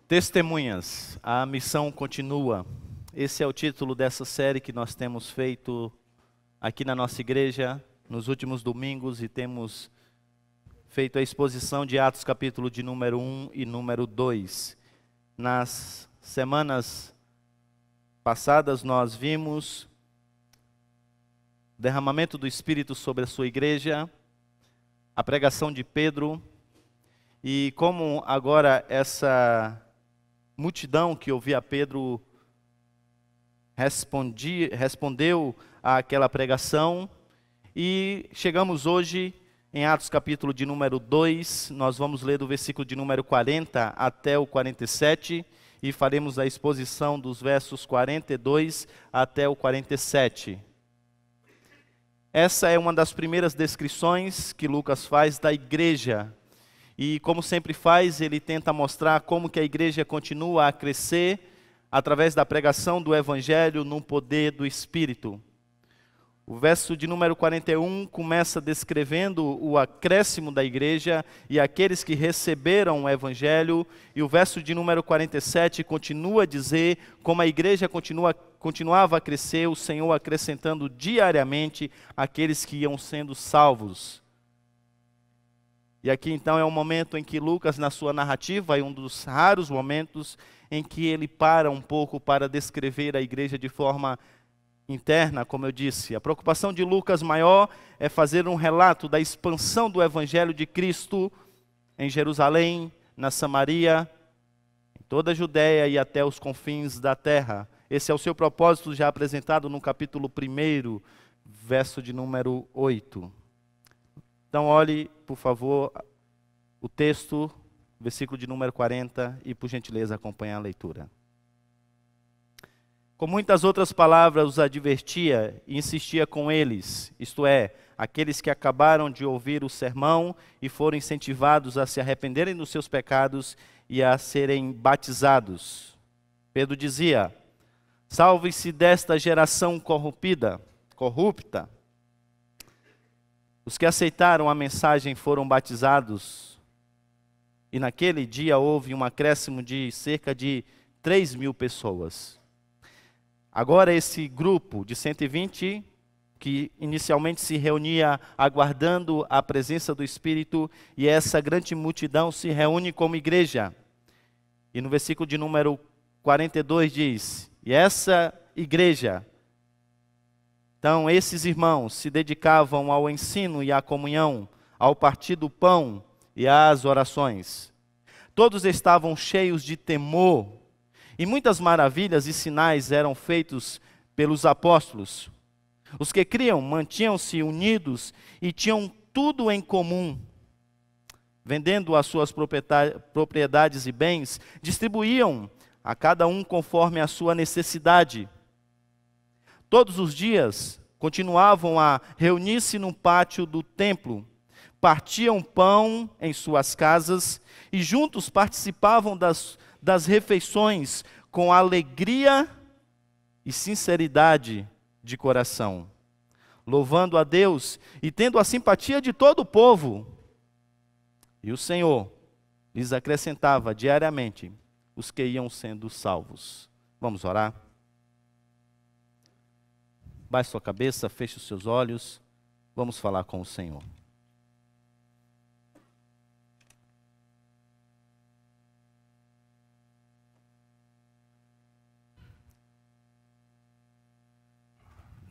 Testemunhas, a missão continua. Esse é o título dessa série que nós temos feito aqui na nossa igreja nos últimos domingos e temos feito a exposição de Atos capítulo de número 1 e número 2. Nas semanas passadas nós vimos o derramamento do Espírito sobre a sua igreja, a pregação de Pedro e como agora essa multidão que ouvia Pedro respondeu àquela pregação. E chegamos hoje em Atos capítulo de número 2, nós vamos ler do versículo de número 40 até o 47 e faremos a exposição dos versos 42 até o 47. Essa é uma das primeiras descrições que Lucas faz da igreja. E como sempre faz, ele tenta mostrar como que a igreja continua a crescer através da pregação do Evangelho no poder do Espírito. O verso de número 41 começa descrevendo o acréscimo da igreja e aqueles que receberam o Evangelho. E o verso de número 47 continua a dizer como a igreja continuava a crescer, o Senhor acrescentando diariamente aqueles que iam sendo salvos. E aqui então é um momento em que Lucas, na sua narrativa, é um dos raros momentos em que ele para um pouco para descrever a igreja de forma interna, como eu disse. A preocupação de Lucas maior é fazer um relato da expansão do Evangelho de Cristo em Jerusalém, na Samaria, em toda a Judéia e até os confins da terra. Esse é o seu propósito já apresentado no capítulo 1, verso de número 8. Então olhe, por favor, o texto, versículo de número 40, e por gentileza acompanhe a leitura. Com muitas outras palavras os advertia e insistia com eles, isto é, aqueles que acabaram de ouvir o sermão e foram incentivados a se arrependerem dos seus pecados e a serem batizados. Pedro dizia: salve-se desta geração corrupta. Os que aceitaram a mensagem foram batizados, e naquele dia houve um acréscimo de cerca de 3.000 pessoas. Agora esse grupo de 120, que inicialmente se reunia aguardando a presença do Espírito, e essa grande multidão se reúne como igreja. E no versículo de número 42 diz: e essa igreja, então esses irmãos se dedicavam ao ensino e à comunhão, ao partir do pão e às orações. Todos estavam cheios de temor, e muitas maravilhas e sinais eram feitos pelos apóstolos. Os que criam mantinham-se unidos e tinham tudo em comum. Vendendo as suas propriedades e bens, distribuíam a cada um conforme a sua necessidade. Todos os dias continuavam a reunir-se no pátio do templo, partiam pão em suas casas e juntos participavam das refeições com alegria e sinceridade de coração, louvando a Deus e tendo a simpatia de todo o povo. E o Senhor lhes acrescentava diariamente os que iam sendo salvos. Vamos orar? Baixe sua cabeça, feche os seus olhos, vamos falar com o Senhor.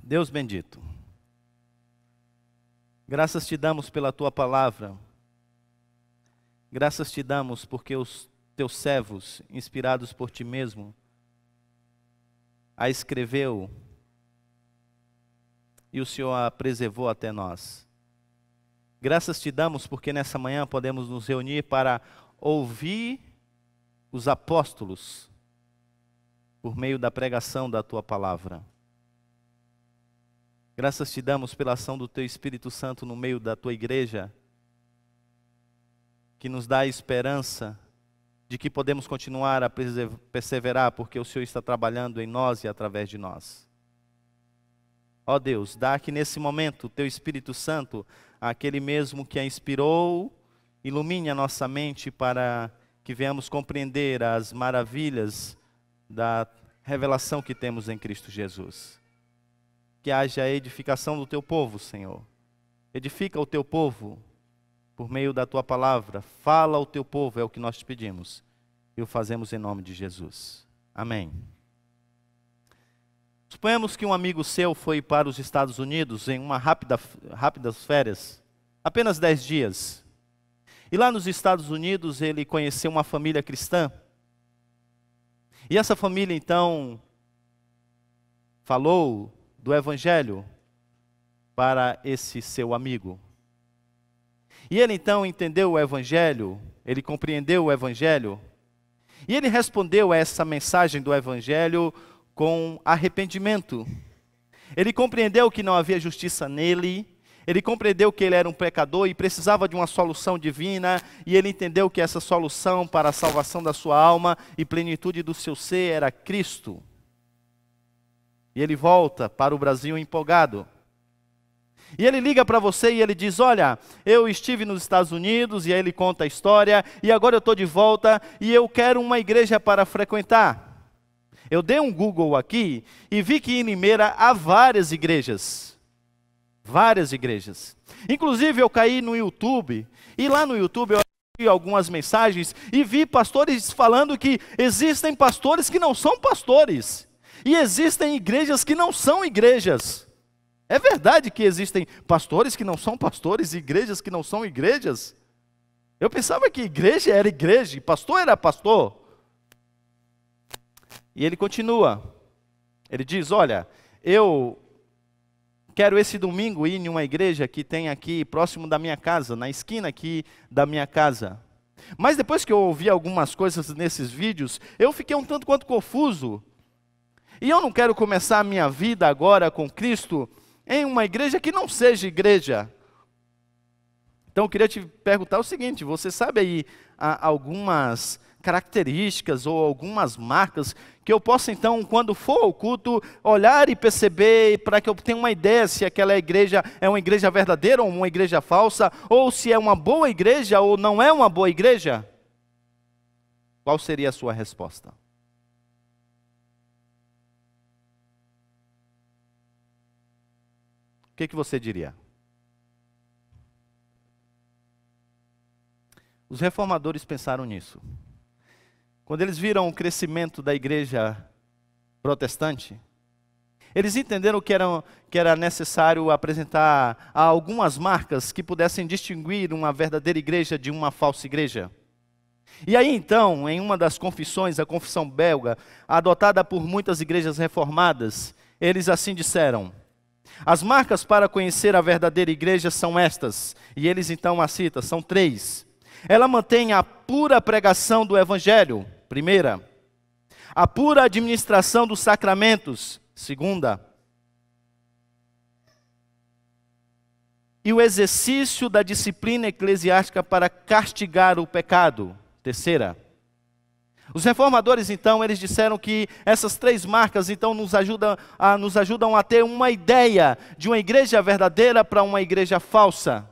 Deus bendito, graças te damos pela tua palavra, graças te damos porque os teus servos, inspirados por ti mesmo, a escreveu e o Senhor a preservou até nós. Graças te damos porque nessa manhã podemos nos reunir para ouvir os apóstolos por meio da pregação da tua palavra. Graças te damos pela ação do teu Espírito Santo no meio da tua igreja, que nos dá a esperança de que podemos continuar a perseverar porque o Senhor está trabalhando em nós e através de nós. Ó Deus, dá que nesse momento o teu Espírito Santo, aquele mesmo que a inspirou, ilumine a nossa mente para que venhamos compreender as maravilhas da revelação que temos em Cristo Jesus. Que haja a edificação do teu povo, Senhor. Edifica o teu povo por meio da tua palavra. Fala ao teu povo, é o que nós te pedimos. E o fazemos em nome de Jesus. Amém. Suponhamos que um amigo seu foi para os Estados Unidos em uma rápidas férias, apenas 10 dias. E lá nos Estados Unidos ele conheceu uma família cristã. E essa família então falou do Evangelho para esse seu amigo. E ele então entendeu o Evangelho, ele compreendeu o Evangelho, e ele respondeu a essa mensagem do Evangelho com arrependimento. Ele compreendeu que não havia justiça nele, ele compreendeu que ele era um pecador e precisava de uma solução divina, e ele entendeu que essa solução para a salvação da sua alma e plenitude do seu ser era Cristo. E ele volta para o Brasil empolgado. E ele liga para você e ele diz, olha, eu estive nos Estados Unidos, e aí ele conta a história, e agora eu estou de volta, e eu quero uma igreja para frequentar. Eu dei um Google aqui, e vi que em Limeira há várias igrejas. Várias igrejas. Inclusive eu caí no YouTube, e lá no YouTube eu vi algumas mensagens, e vi pastores falando que existem pastores que não são pastores. E existem igrejas que não são igrejas. É verdade que existem pastores que não são pastores e igrejas que não são igrejas? Eu pensava que igreja era igreja e pastor era pastor. E ele continua. Ele diz, olha, eu quero esse domingo ir em uma igreja que tem aqui próximo da minha casa, na esquina aqui da minha casa. Mas depois que eu ouvi algumas coisas nesses vídeos, eu fiquei um tanto quanto confuso. E eu não quero começar a minha vida agora com Cristo em uma igreja que não seja igreja. Então eu queria te perguntar o seguinte, você sabe aí algumas características ou algumas marcas que eu possa então, quando for ao culto, olhar e perceber para que eu tenha uma ideia se aquela igreja é uma igreja verdadeira ou uma igreja falsa, ou se é uma boa igreja ou não é uma boa igreja? Qual seria a sua resposta? O que você diria? Os reformadores pensaram nisso. Quando eles viram o crescimento da igreja protestante, eles entenderam que era necessário apresentar algumas marcas que pudessem distinguir uma verdadeira igreja de uma falsa igreja. E aí então, em uma das confissões, a confissão belga, adotada por muitas igrejas reformadas, eles assim disseram: as marcas para conhecer a verdadeira igreja são estas, e eles então a citam, são 3. Ela mantém a pura pregação do Evangelho, primeira. A pura administração dos sacramentos, segunda. E o exercício da disciplina eclesiástica para castigar o pecado, terceira. Os reformadores, então, eles disseram que essas 3 marcas, então, nos ajudam a ter uma ideia de uma igreja verdadeira para uma igreja falsa.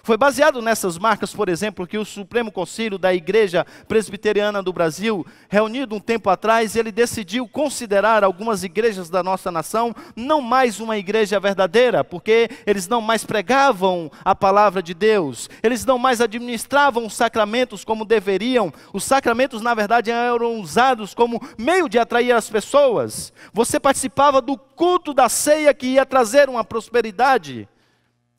Foi baseado nessas marcas, por exemplo, que o Supremo Concílio da Igreja Presbiteriana do Brasil, reunido um tempo atrás, ele decidiu considerar algumas igrejas da nossa nação não mais uma igreja verdadeira, porque eles não mais pregavam a palavra de Deus, eles não mais administravam os sacramentos como deveriam. Os sacramentos, na verdade, eram usados como meio de atrair as pessoas. Você participava do culto da ceia que ia trazer uma prosperidade.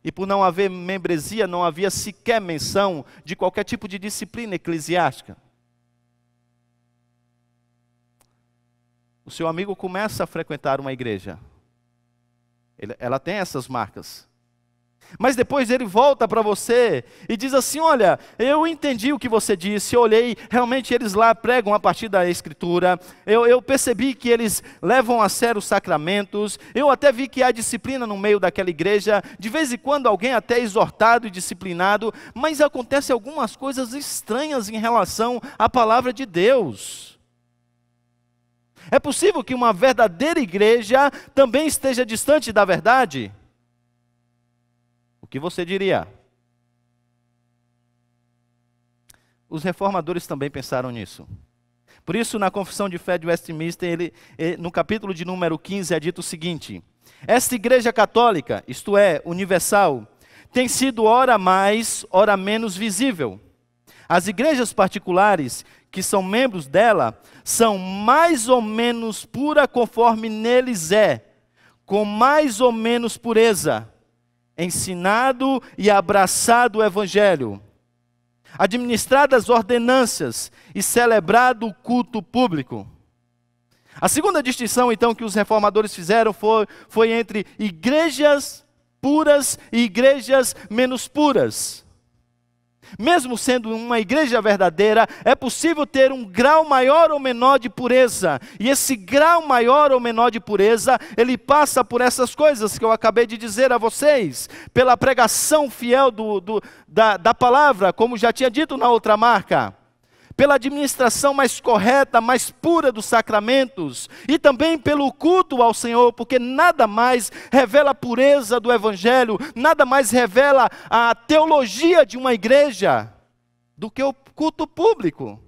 E por não haver membresia, não havia sequer menção de qualquer tipo de disciplina eclesiástica. O seu amigo começa a frequentar uma igreja. Ela tem essas marcas. Mas depois ele volta para você e diz assim: olha, eu entendi o que você disse, eu olhei, realmente eles lá pregam a partir da Escritura, eu percebi que eles levam a sério os sacramentos, eu até vi que há disciplina no meio daquela igreja, de vez em quando alguém até é exortado e disciplinado, mas acontecem algumas coisas estranhas em relação à palavra de Deus. É possível que uma verdadeira igreja também esteja distante da verdade? O que você diria? os reformadores também pensaram nisso. Por isso, na Confissão de Fé de Westminster, no capítulo de número 15, é dito o seguinte: esta Igreja Católica, isto é, universal, tem sido ora mais, ora menos visível. As igrejas particulares, que são membros dela, são mais ou menos pura conforme neles é, com mais ou menos pureza, ensinado e abraçado o Evangelho, administradas ordenanças e celebrado o culto público. A segunda distinção, então, que os reformadores fizeram foi entre igrejas puras e igrejas menos puras. Mesmo sendo uma igreja verdadeira, é possível ter um grau maior ou menor de pureza. E esse grau maior ou menor de pureza, ele passa por essas coisas que eu acabei de dizer a vocês. Pela pregação fiel da palavra, como já tinha dito na outra marca. Pela administração mais correta, mais pura dos sacramentos, e também pelo culto ao Senhor, porque nada mais revela a pureza do Evangelho, nada mais revela a teologia de uma igreja, do que o culto público,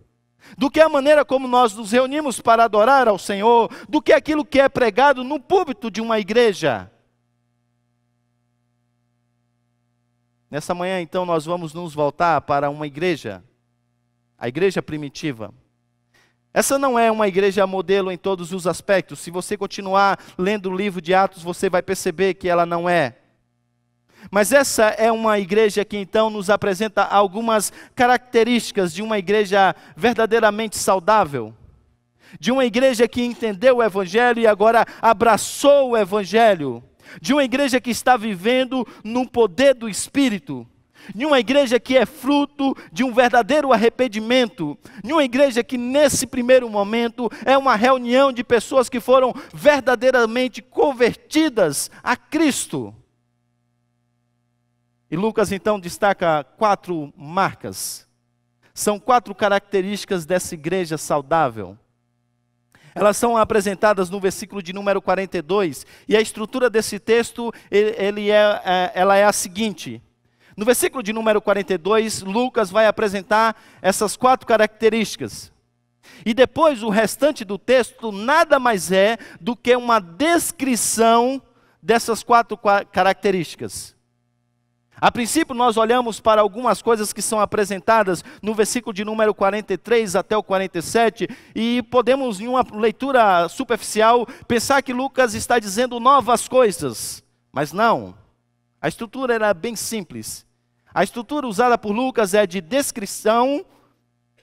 do que a maneira como nós nos reunimos para adorar ao Senhor, do que aquilo que é pregado no púlpito de uma igreja. Nessa manhã, então, nós vamos nos voltar para uma igreja, a igreja primitiva. Essa não é uma igreja modelo em todos os aspectos. Se você continuar lendo o livro de Atos, você vai perceber que ela não é. Mas essa é uma igreja que então nos apresenta algumas características de uma igreja verdadeiramente saudável. De uma igreja que entendeu o Evangelho e agora abraçou o Evangelho. De uma igreja que está vivendo no poder do Espírito. De uma igreja que é fruto de um verdadeiro arrependimento, de uma igreja que nesse primeiro momento é uma reunião de pessoas que foram verdadeiramente convertidas a Cristo. E Lucas então destaca 4 marcas, são 4 características dessa igreja saudável. Elas são apresentadas no versículo de número 42, e a estrutura desse texto ela é a seguinte. No versículo de número 42, Lucas vai apresentar essas 4 características. E depois o restante do texto nada mais é do que uma descrição dessas 4 características. A princípio nós olhamos para algumas coisas que são apresentadas no versículo de número 43 até o 47 e podemos, em uma leitura superficial, pensar que Lucas está dizendo novas coisas. Mas não, a estrutura era bem simples. A estrutura usada por Lucas é de descrição,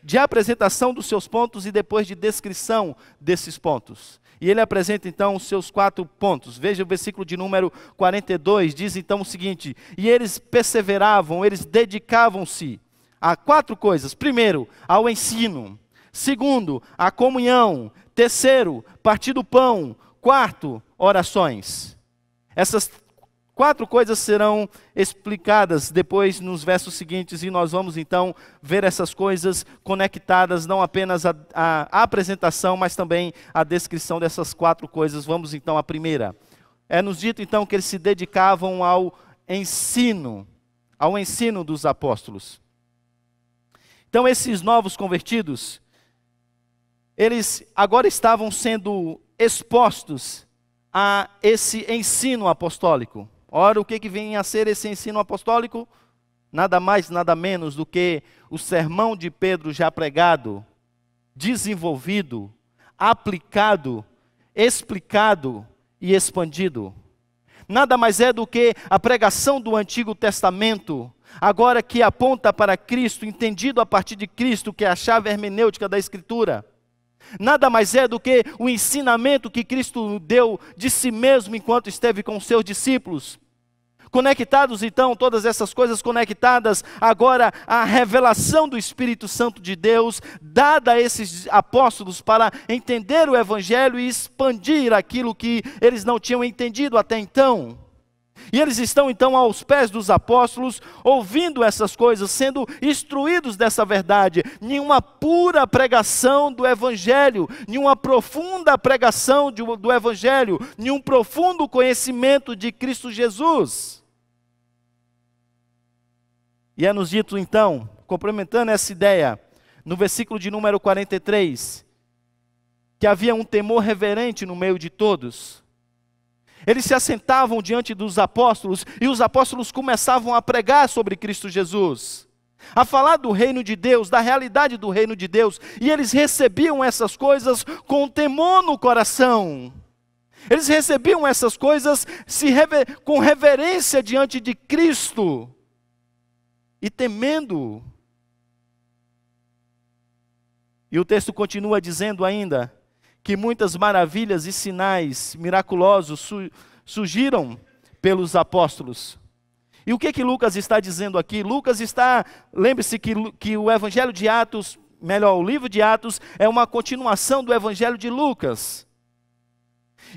de apresentação dos seus pontos e depois de descrição desses pontos. E ele apresenta então os seus 4 pontos. Veja o versículo de número 42, diz então o seguinte: e eles perseveravam, eles dedicavam-se a 4 coisas. Primeiro, ao ensino. Segundo, a comunhão. Terceiro, partir do pão. Quarto, orações. Essas 4 coisas serão explicadas depois nos versos seguintes, e nós vamos então ver essas coisas conectadas, não apenas a apresentação, mas também a descrição dessas 4 coisas. Vamos então à primeira. É-nos dito então que eles se dedicavam ao ensino dos apóstolos. Então esses novos convertidos, eles agora estavam sendo expostos a esse ensino apostólico. Ora, o que vem a ser esse ensino apostólico? Nada mais, nada menos do que o sermão de Pedro já pregado, desenvolvido, aplicado, explicado e expandido. Nada mais é do que a pregação do Antigo Testamento, agora que aponta para Cristo, entendido a partir de Cristo, que é a chave hermenêutica da Escritura. Nada mais é do que o ensinamento que Cristo deu de si mesmo enquanto esteve com os seus discípulos. Conectados então, todas essas coisas conectadas agora à revelação do Espírito Santo de Deus, dada a esses apóstolos para entender o Evangelho e expandir aquilo que eles não tinham entendido até então. E eles estão então aos pés dos apóstolos, ouvindo essas coisas, sendo instruídos dessa verdade, em uma pura pregação do Evangelho, em uma profunda pregação do Evangelho, em um profundo conhecimento de Cristo Jesus. E é-nos dito então, complementando essa ideia, no versículo de número 43, que havia um temor reverente no meio de todos. Eles se assentavam diante dos apóstolos e os apóstolos começavam a pregar sobre Cristo Jesus, a falar do reino de Deus, da realidade do reino de Deus, e eles recebiam essas coisas com temor no coração. Eles recebiam essas coisas com reverência diante de Cristo e temendo. E o texto continua dizendo ainda que muitas maravilhas e sinais miraculosos surgiram pelos apóstolos. E o que Lucas está dizendo aqui? Lucas está, lembre-se que o Evangelho de Atos, melhor, o livro de Atos, é uma continuação do Evangelho de Lucas.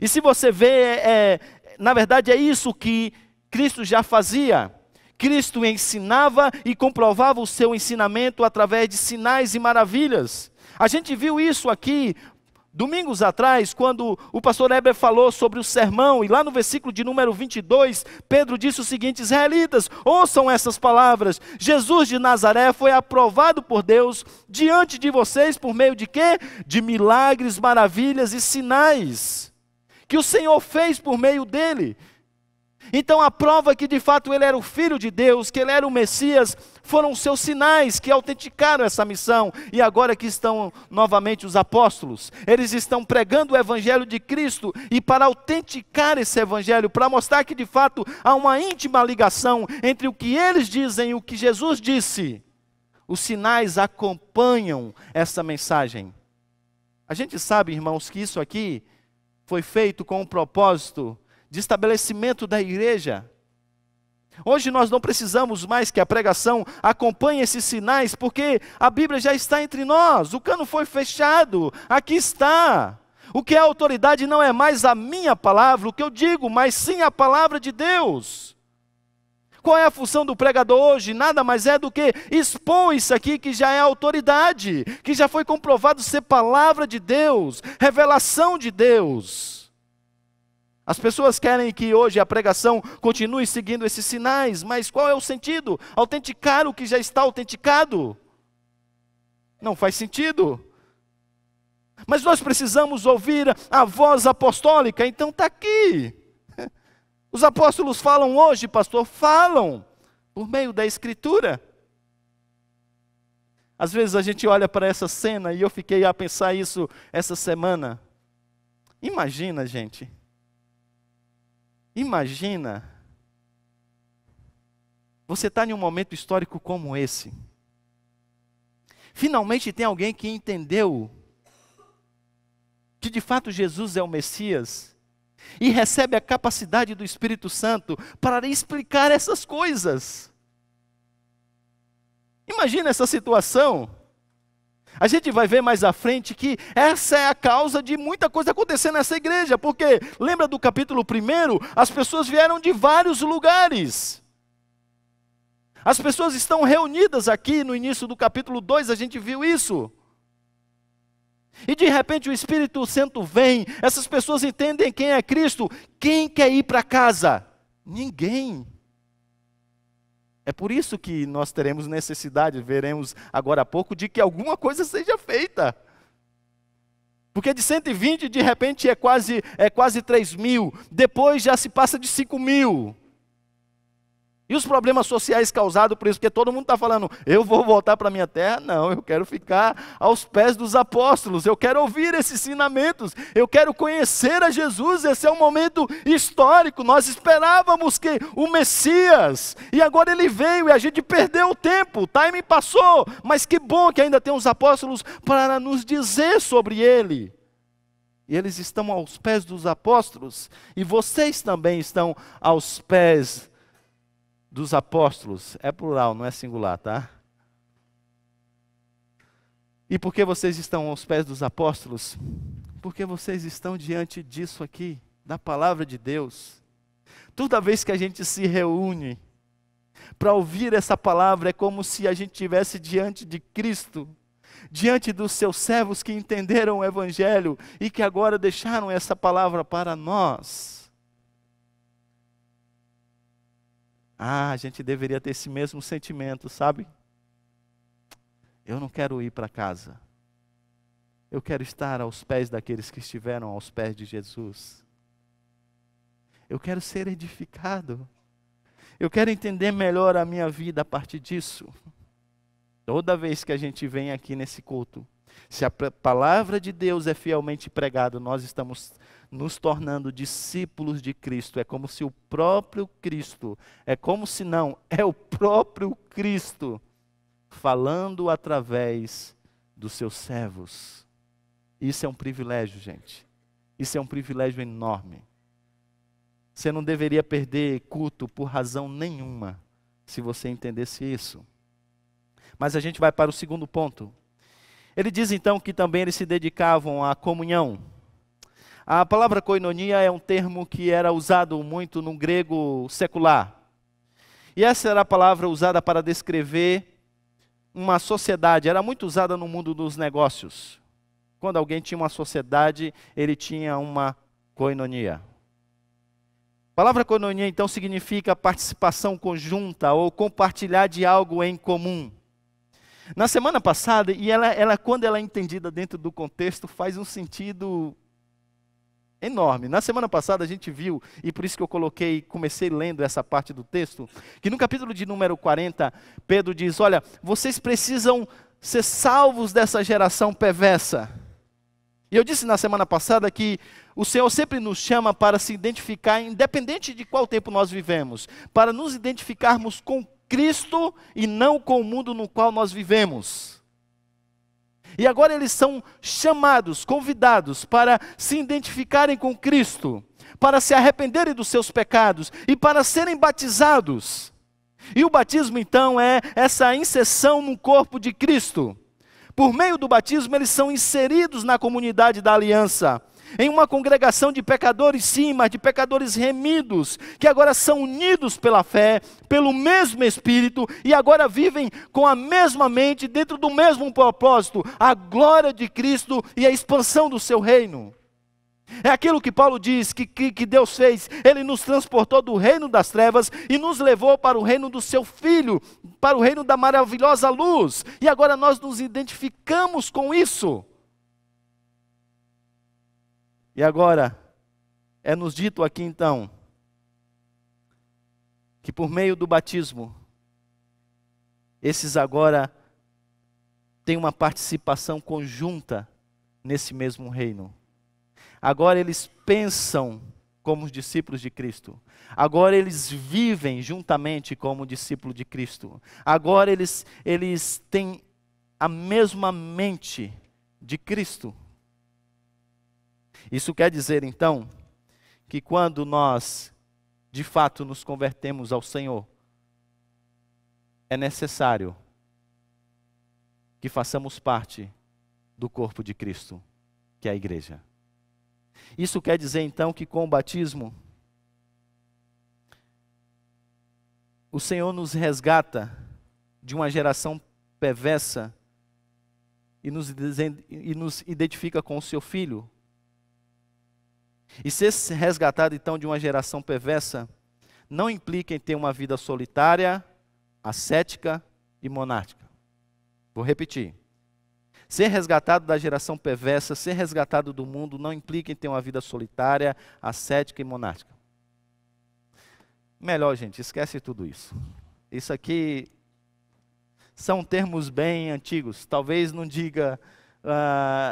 E se você vê, na verdade é isso que Cristo já fazia. Cristo ensinava e comprovava o seu ensinamento através de sinais e maravilhas. A gente viu isso aqui domingos atrás, quando o pastor Heber falou sobre o sermão, e lá no versículo de número 22, Pedro disse o seguinte: israelitas, ouçam essas palavras, Jesus de Nazaré foi aprovado por Deus diante de vocês por meio de quê? De milagres, maravilhas e sinais, que o Senhor fez por meio dele. Então a prova que de fato ele era o Filho de Deus, que ele era o Messias, foram os seus sinais que autenticaram essa missão. E agora que estão novamente os apóstolos, eles estão pregando o Evangelho de Cristo, e para autenticar esse Evangelho, para mostrar que de fato há uma íntima ligação entre o que eles dizem e o que Jesus disse, os sinais acompanham essa mensagem. A gente sabe, irmãos, que isso aqui foi feito com o propósito de estabelecimento da igreja. Hoje nós não precisamos mais que a pregação acompanhe esses sinais, porque a Bíblia já está entre nós, o cano foi fechado, aqui está. O que é autoridade não é mais a minha palavra, o que eu digo, mas sim a palavra de Deus. Qual é a função do pregador hoje? Nada mais é do que expor isso aqui que já é autoridade, que já foi comprovado ser palavra de Deus, revelação de Deus. As pessoas querem que hoje a pregação continue seguindo esses sinais, mas qual é o sentido? Autenticar o que já está autenticado? Não faz sentido. Mas nós precisamos ouvir a voz apostólica, então está aqui. Os apóstolos falam hoje, pastor, falam por meio da Escritura. Às vezes a gente olha para essa cena, e eu fiquei a pensar isso essa semana. Imagina, gente. Imagina, você está em um momento histórico como esse. Finalmente tem alguém que entendeu que de fato Jesus é o Messias e recebe a capacidade do Espírito Santo para explicar essas coisas. Imagina essa situação. A gente vai ver mais à frente que essa é a causa de muita coisa acontecer nessa igreja, porque lembra do capítulo 1? As pessoas vieram de vários lugares. As pessoas estão reunidas aqui no início do capítulo 2, a gente viu isso. E de repente o Espírito Santo vem, essas pessoas entendem quem é Cristo. Quem quer ir para casa? Ninguém. É por isso que nós teremos necessidade, veremos agora há pouco, de que alguma coisa seja feita. Porque de 120, de repente, é quase 3.000. Depois já se passa de 5.000. E os problemas sociais causados por isso, porque todo mundo está falando, eu vou voltar para a minha terra? Não, eu quero ficar aos pés dos apóstolos, eu quero ouvir esses ensinamentos, eu quero conhecer a Jesus. Esse é um momento histórico, nós esperávamos que o Messias, e agora ele veio e a gente perdeu o tempo, o time passou, mas que bom que ainda tem os apóstolos para nos dizer sobre ele. E eles estão aos pés dos apóstolos, e vocês também estão aos pés dos apóstolos. É plural, não é singular, tá? E por que vocês estão aos pés dos apóstolos? Porque vocês estão diante disso aqui, da palavra de Deus. Toda vez que a gente se reúne para ouvir essa palavra, é como se a gente estivesse diante de Cristo, diante dos seus servos que entenderam o Evangelho e que agora deixaram essa palavra para nós. A gente deveria ter esse mesmo sentimento, sabe? Eu não quero ir para casa. Eu quero estar aos pés daqueles que estiveram aos pés de Jesus. Eu quero ser edificado. Eu quero entender melhor a minha vida a partir disso. Toda vez que a gente vem aqui nesse culto, se a palavra de Deus é fielmente pregada, nós estamos nos tornando discípulos de Cristo. É como se o próprio Cristo, é o próprio Cristo falando através dos seus servos. Isso é um privilégio, gente. Isso é um privilégio enorme. Você não deveria perder culto por razão nenhuma, se você entendesse isso. Mas a gente vai para o segundo ponto. Ele diz então que também eles se dedicavam à comunhão. A palavra koinonia é um termo que era usado muito no grego secular. E essa era a palavra usada para descrever uma sociedade. Era muito usada no mundo dos negócios. Quando alguém tinha uma sociedade, ele tinha uma koinonia. A palavra koinonia então significa participação conjunta ou compartilhar de algo em comum. Na semana passada, e quando ela é entendida dentro do contexto, faz um sentido enorme. Na semana passada a gente viu, e por isso que eu comecei lendo essa parte do texto, que no capítulo de número 40, Pedro diz, olha, vocês precisam ser salvos dessa geração perversa. E eu disse na semana passada que o Senhor sempre nos chama para se identificar, independente de qual tempo nós vivemos, para nos identificarmos com Cristo e não com o mundo no qual nós vivemos. E agora eles são chamados, convidados para se identificarem com Cristo, para se arrependerem dos seus pecados e para serem batizados. E o batismo então é essa inserção no corpo de Cristo. Por meio do batismo eles são inseridos na comunidade da aliança, em uma congregação de pecadores sim, mas de pecadores remidos, que agora são unidos pela fé, pelo mesmo Espírito, e agora vivem com a mesma mente, dentro do mesmo propósito, a glória de Cristo e a expansão do seu reino. É aquilo que Paulo diz, que Deus fez, Ele nos transportou do reino das trevas e nos levou para o reino do seu Filho, para o reino da maravilhosa luz, e agora nós nos identificamos com isso. E agora, é nos dito aqui então, que por meio do batismo, esses agora têm uma participação conjunta nesse mesmo reino. Agora eles pensam como os discípulos de Cristo. Agora eles vivem juntamente como discípulo de Cristo. Agora eles têm a mesma mente de Cristo. Isso quer dizer, então, que quando nós, de fato, nos convertemos ao Senhor, é necessário que façamos parte do corpo de Cristo, que é a igreja. Isso quer dizer, então, que com o batismo, o Senhor nos resgata de uma geração perversa e nos identifica com o seu Filho. E ser resgatado então de uma geração perversa não implica em ter uma vida solitária, ascética e monástica. Vou repetir. Ser resgatado da geração perversa, ser resgatado do mundo, não implica em ter uma vida solitária, ascética e monástica. Melhor, gente, esquece tudo isso. Isso aqui são termos bem antigos. Talvez não diga,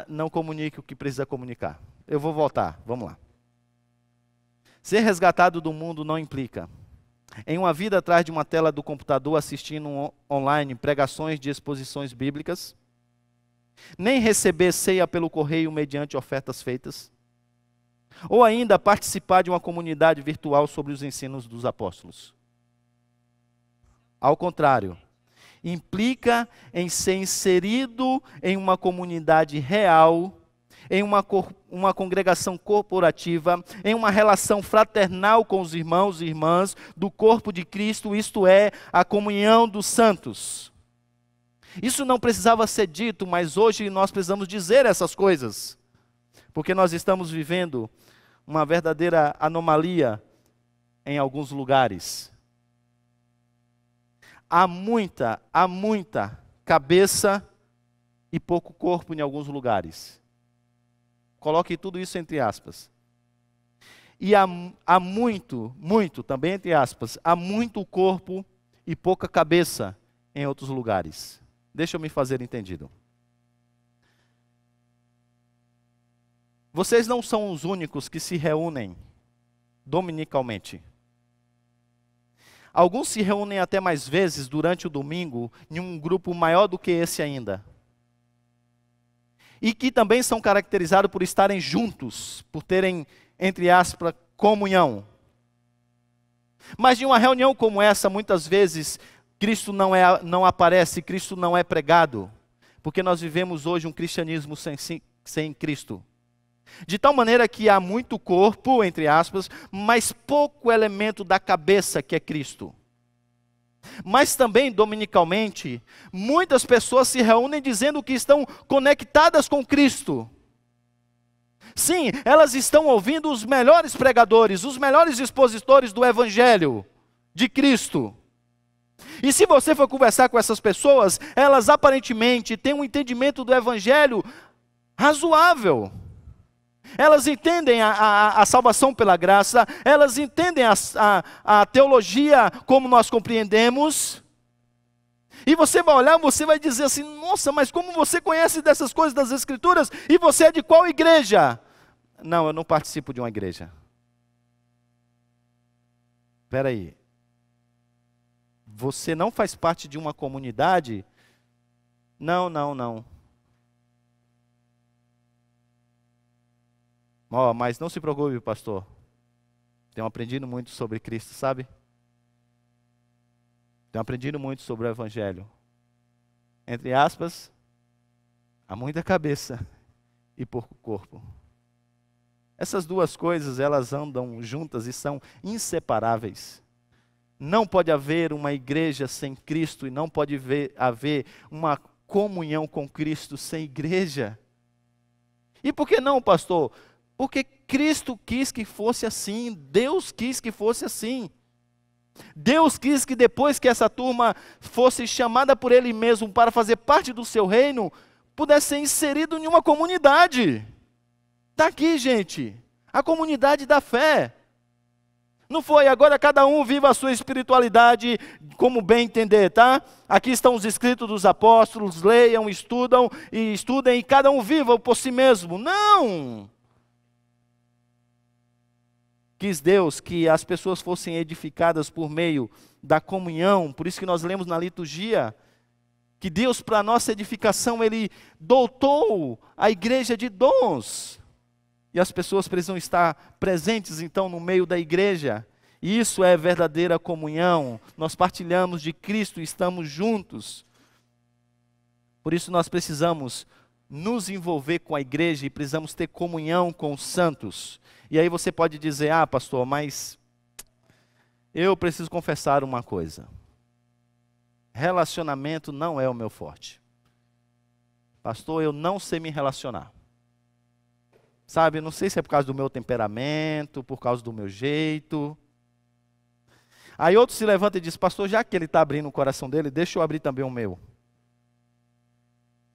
não comunique o que precisa comunicar. Eu vou voltar, vamos lá. Ser resgatado do mundo não implica em uma vida atrás de uma tela do computador assistindo online pregações de exposições bíblicas, nem receber ceia pelo correio mediante ofertas feitas, ou ainda participar de uma comunidade virtual sobre os ensinos dos apóstolos. Ao contrário, implica em ser inserido em uma comunidade real, em uma congregação corporativa, em uma relação fraternal com os irmãos e irmãs do corpo de Cristo, isto é, a comunhão dos santos. Isso não precisava ser dito, mas hoje nós precisamos dizer essas coisas, porque nós estamos vivendo uma verdadeira anomalia em alguns lugares. Há muita cabeça e pouco corpo em alguns lugares. Coloque tudo isso entre aspas. E há muito, também entre aspas, há muito corpo e pouca cabeça em outros lugares. Deixa eu me fazer entendido. Vocês não são os únicos que se reúnem dominicalmente. Alguns se reúnem até mais vezes durante o domingo em um grupo maior do que esse ainda. E que também são caracterizados por estarem juntos, por terem, entre aspas, comunhão. Mas em uma reunião como essa, muitas vezes, Cristo não aparece, Cristo não é pregado, porque nós vivemos hoje um cristianismo sem Cristo. De tal maneira que há muito corpo, entre aspas, mas pouco elemento da cabeça que é Cristo. Mas também, dominicalmente, muitas pessoas se reúnem dizendo que estão conectadas com Cristo. Sim, elas estão ouvindo os melhores pregadores, os melhores expositores do Evangelho de Cristo. E se você for conversar com essas pessoas, elas aparentemente têm um entendimento do Evangelho razoável. Elas entendem a salvação pela graça, elas entendem a teologia como nós compreendemos. E você vai olhar, você vai dizer assim, nossa, mas como você conhece dessas coisas das Escrituras? E você é de qual igreja? Não, eu não participo de uma igreja. Espera aí. Você não faz parte de uma comunidade? Não. Mas não se preocupe, pastor. Tenho aprendido muito sobre Cristo, sabe? Tenho aprendido muito sobre o Evangelho. Entre aspas, há muita cabeça e pouco corpo. Essas duas coisas, elas andam juntas e são inseparáveis. Não pode haver uma igreja sem Cristo e não pode haver uma comunhão com Cristo sem igreja. E por que não, pastor? Porque Cristo quis que fosse assim, Deus quis que fosse assim. Deus quis que depois que essa turma fosse chamada por Ele mesmo para fazer parte do seu reino, pudesse ser inserido em uma comunidade. Está aqui, gente, a comunidade da fé. Não foi, agora cada um viva a sua espiritualidade como bem entender, tá? Aqui estão os escritos dos apóstolos, leiam, estudem e cada um viva por si mesmo. Não! Quis Deus que as pessoas fossem edificadas por meio da comunhão, por isso que nós lemos na liturgia, que Deus, para a nossa edificação, Ele dotou a igreja de dons. E as pessoas precisam estar presentes, então, no meio da igreja. E isso é verdadeira comunhão. Nós partilhamos de Cristo e estamos juntos. Por isso nós precisamos nos envolver com a igreja e precisamos ter comunhão com os santos. E aí você pode dizer, pastor, mas eu preciso confessar uma coisa. Relacionamento não é o meu forte. Pastor, eu não sei me relacionar. Sabe, não sei se é por causa do meu temperamento, por causa do meu jeito. Aí outro se levanta e diz, pastor, já que ele está abrindo o coração dele, deixa eu abrir também o meu.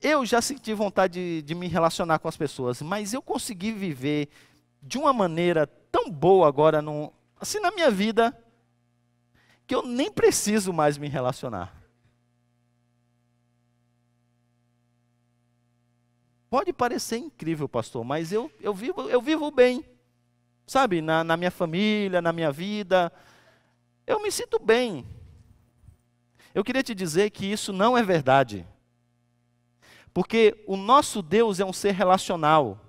Eu já senti vontade de me relacionar com as pessoas, mas eu consegui viver de uma maneira tão boa agora, assim na minha vida, que eu nem preciso mais me relacionar. Pode parecer incrível, pastor, mas eu vivo bem. Sabe, na minha família, na minha vida, eu me sinto bem. Eu queria te dizer que isso não é verdade. Porque o nosso Deus é um ser relacional.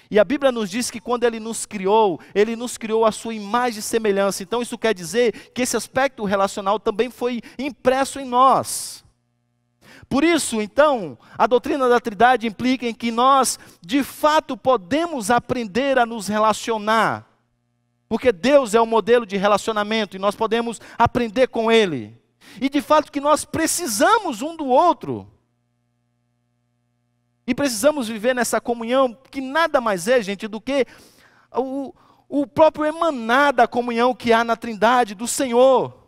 E a Bíblia nos diz que quando Ele nos criou à sua imagem e semelhança. Então isso quer dizer que esse aspecto relacional também foi impresso em nós. Por isso, então, a doutrina da Trindade implica em que nós, de fato, podemos aprender a nos relacionar. Porque Deus é o modelo de relacionamento e nós podemos aprender com Ele. E de fato que nós precisamos um do outro. E precisamos viver nessa comunhão que nada mais é, gente, do que o próprio emanar da comunhão que há na Trindade do Senhor.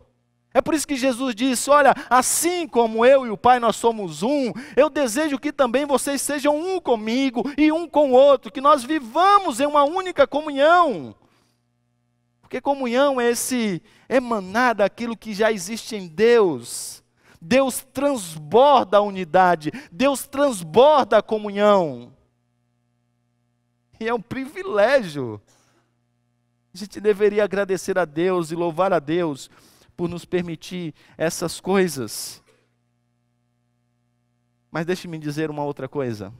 É por isso que Jesus disse, olha, assim como eu e o Pai nós somos um, eu desejo que também vocês sejam um comigo e um com o outro, que nós vivamos em uma única comunhão. Porque comunhão é esse emanar daquilo que já existe em Deus. Deus transborda a unidade, Deus transborda a comunhão. E é um privilégio. A gente deveria agradecer a Deus e louvar a Deus por nos permitir essas coisas. Mas deixe-me dizer uma outra coisa,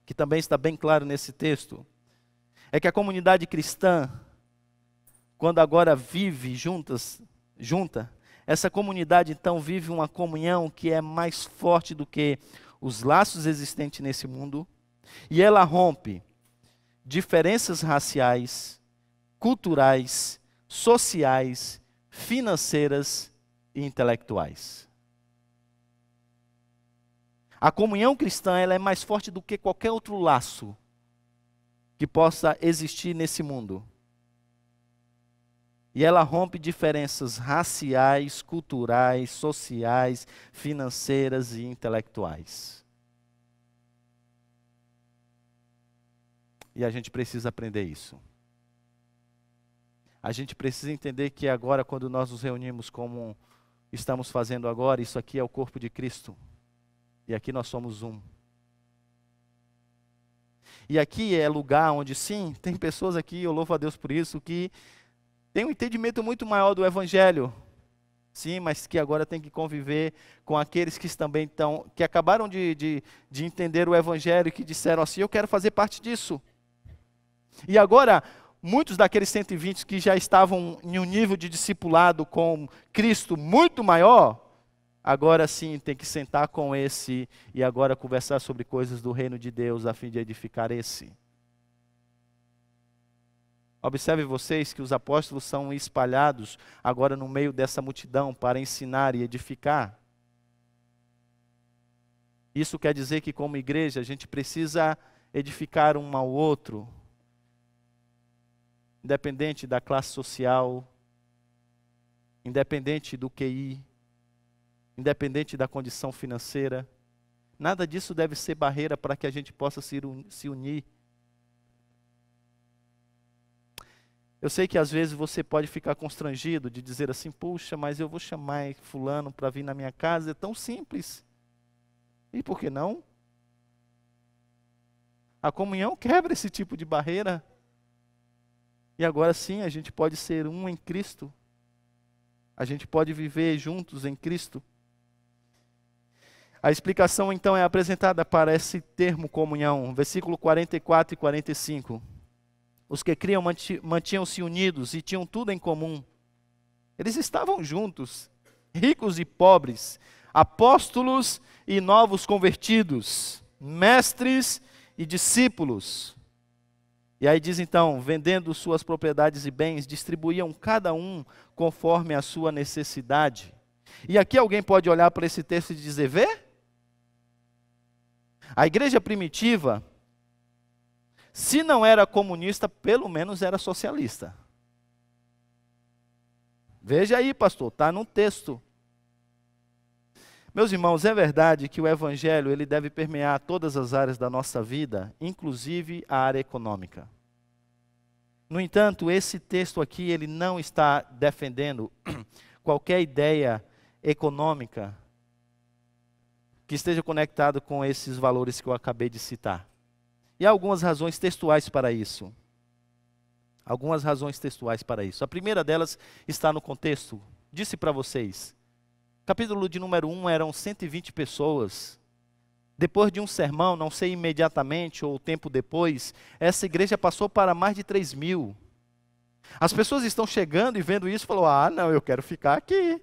que também está bem claro nesse texto, é que a comunidade cristã, quando agora vive junta, essa comunidade então vive uma comunhão que é mais forte do que os laços existentes nesse mundo, e ela rompe diferenças raciais, culturais, sociais, financeiras e intelectuais. A comunhão cristã ela é mais forte do que qualquer outro laço que possa existir nesse mundo. E ela rompe diferenças raciais, culturais, sociais, financeiras e intelectuais. E a gente precisa aprender isso. A gente precisa entender que agora, quando nós nos reunimos como estamos fazendo agora, isso aqui é o corpo de Cristo. E aqui nós somos um. E aqui é lugar onde, sim, tem pessoas aqui, eu louvo a Deus por isso, que tem um entendimento muito maior do Evangelho. Sim, mas que agora tem que conviver com aqueles que também estão, que acabaram de entender o Evangelho e que disseram assim, eu quero fazer parte disso. E agora, muitos daqueles 120 que já estavam em um nível de discipulado com Cristo muito maior, agora sim tem que sentar com esse e agora conversar sobre coisas do reino de Deus a fim de edificar esse. Observe vocês que os apóstolos são espalhados agora no meio dessa multidão para ensinar e edificar. Isso quer dizer que como igreja a gente precisa edificar um ao outro, independente da classe social, independente do QI, independente da condição financeira. Nada disso deve ser barreira para que a gente possa se unir. Eu sei que às vezes você pode ficar constrangido de dizer assim, puxa, mas eu vou chamar fulano para vir na minha casa, é tão simples. E por que não? A comunhão quebra esse tipo de barreira. E agora sim, a gente pode ser um em Cristo. A gente pode viver juntos em Cristo. A explicação então é apresentada para esse termo comunhão, versículo 44 e 45. Os que criam mantinham-se unidos e tinham tudo em comum. Eles estavam juntos, ricos e pobres, apóstolos e novos convertidos, mestres e discípulos. E aí diz então, vendendo suas propriedades e bens, distribuíam cada um conforme a sua necessidade. E aqui alguém pode olhar para esse texto e dizer, vê? A igreja primitiva, se não era comunista, pelo menos era socialista. Veja aí, pastor, está no texto. Meus irmãos, é verdade que o Evangelho ele deve permear todas as áreas da nossa vida, inclusive a área econômica. No entanto, esse texto aqui, ele não está defendendo qualquer ideia econômica que esteja conectado com esses valores que eu acabei de citar. E há algumas razões textuais para isso. Algumas razões textuais para isso. A primeira delas está no contexto. Disse para vocês, capítulo de número 1 eram 120 pessoas. Depois de um sermão, não sei imediatamente ou tempo depois, essa igreja passou para mais de 3.000. As pessoas estão chegando e vendo isso e falam, ah, não, eu quero ficar aqui.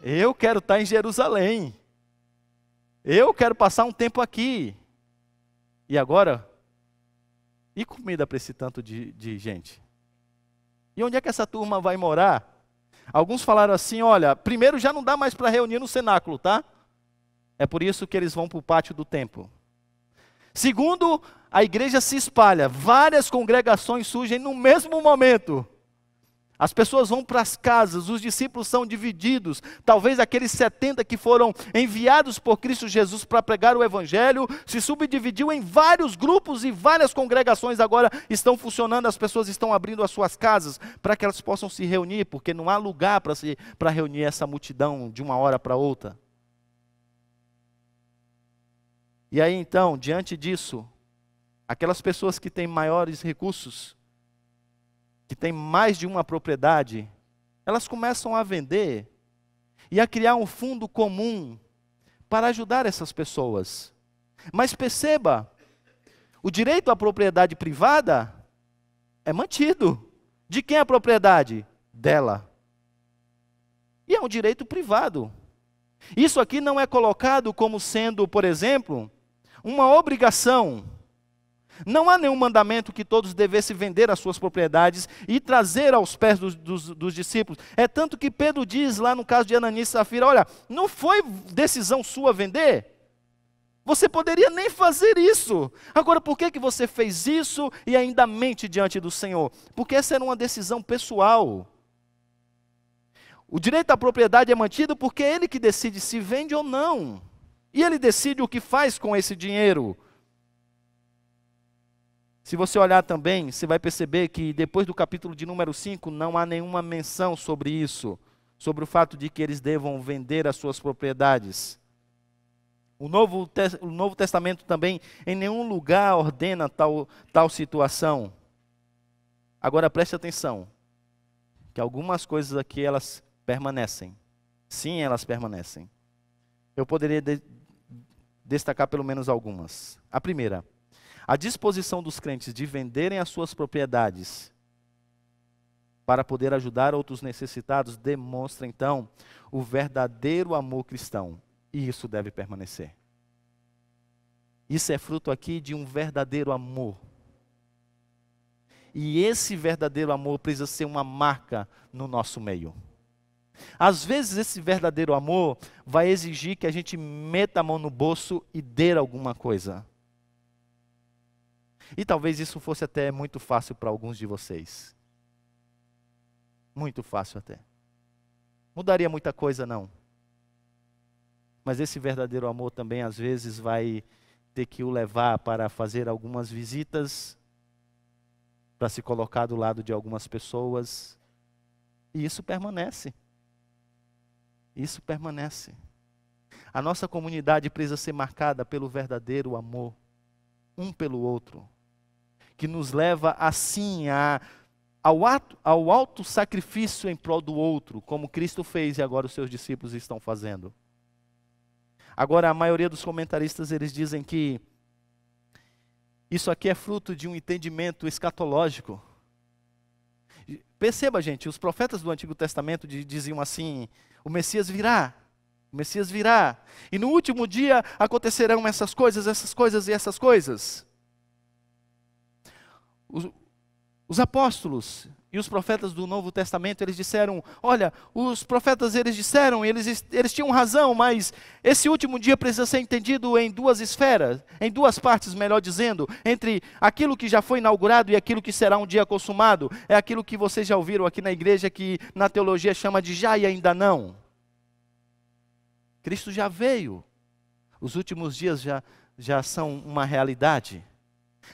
Eu quero estar em Jerusalém. Eu quero passar um tempo aqui. E agora? E comida para esse tanto de gente? E onde é que essa turma vai morar? Alguns falaram assim, olha, primeiro já não dá mais para reunir no cenáculo, tá? É por isso que eles vão para o pátio do templo. Segundo, a igreja se espalha. Várias congregações surgem no mesmo momento. As pessoas vão para as casas, os discípulos são divididos. Talvez aqueles 70 que foram enviados por Cristo Jesus para pregar o Evangelho, se subdividiu em vários grupos e várias congregações agora estão funcionando. As pessoas estão abrindo as suas casas para que elas possam se reunir, porque não há lugar para reunir essa multidão de uma hora para outra. E aí então, diante disso, aquelas pessoas que têm maiores recursos, que tem mais de uma propriedade, elas começam a vender e a criar um fundo comum para ajudar essas pessoas. Mas perceba, o direito à propriedade privada é mantido. De quem é a propriedade? Dela. E é um direito privado. Isso aqui não é colocado como sendo, por exemplo, uma obrigação. Não há nenhum mandamento que todos devessem vender as suas propriedades e trazer aos pés dos discípulos. É tanto que Pedro diz lá no caso de Ananias e Safira, olha, não foi decisão sua vender? Você poderia nem fazer isso. Agora, por que você fez isso e ainda mente diante do Senhor? Porque essa era uma decisão pessoal. O direito à propriedade é mantido porque é ele que decide se vende ou não. E ele decide o que faz com esse dinheiro. Se você olhar também, você vai perceber que depois do capítulo de número 5, não há nenhuma menção sobre isso, sobre o fato de que eles devam vender as suas propriedades. O Novo Testamento também em nenhum lugar ordena tal situação. Agora preste atenção, que algumas coisas aqui elas permanecem. Sim, elas permanecem. Eu poderia destacar pelo menos algumas. A primeira, a disposição dos crentes de venderem as suas propriedades para poder ajudar outros necessitados demonstra, então, o verdadeiro amor cristão. E isso deve permanecer. Isso é fruto aqui de um verdadeiro amor. E esse verdadeiro amor precisa ser uma marca no nosso meio. Às vezes esse verdadeiro amor vai exigir que a gente meta a mão no bolso e dê alguma coisa. E talvez isso fosse até muito fácil para alguns de vocês. Muito fácil até. Mudaria muita coisa, não. Mas esse verdadeiro amor também, às vezes, vai ter que o levar para fazer algumas visitas, para se colocar do lado de algumas pessoas. E isso permanece. Isso permanece. A nossa comunidade precisa ser marcada pelo verdadeiro amor, um pelo outro, que nos leva assim ao alto sacrifício em prol do outro, como Cristo fez e agora os seus discípulos estão fazendo. Agora, a maioria dos comentaristas, eles dizem que isso aqui é fruto de um entendimento escatológico. Perceba, gente, os profetas do Antigo Testamento diziam assim, o Messias virá, o Messias virá, e no último dia acontecerão essas coisas e essas coisas. Os apóstolos e os profetas do Novo Testamento, eles disseram, olha, os profetas eles disseram, eles tinham razão, mas esse último dia precisa ser entendido em duas esferas, em duas partes, melhor dizendo, entre aquilo que já foi inaugurado e aquilo que será um dia consumado. É aquilo que vocês já ouviram aqui na igreja, que na teologia chama de já e ainda não. Cristo já veio, os últimos dias já são uma realidade.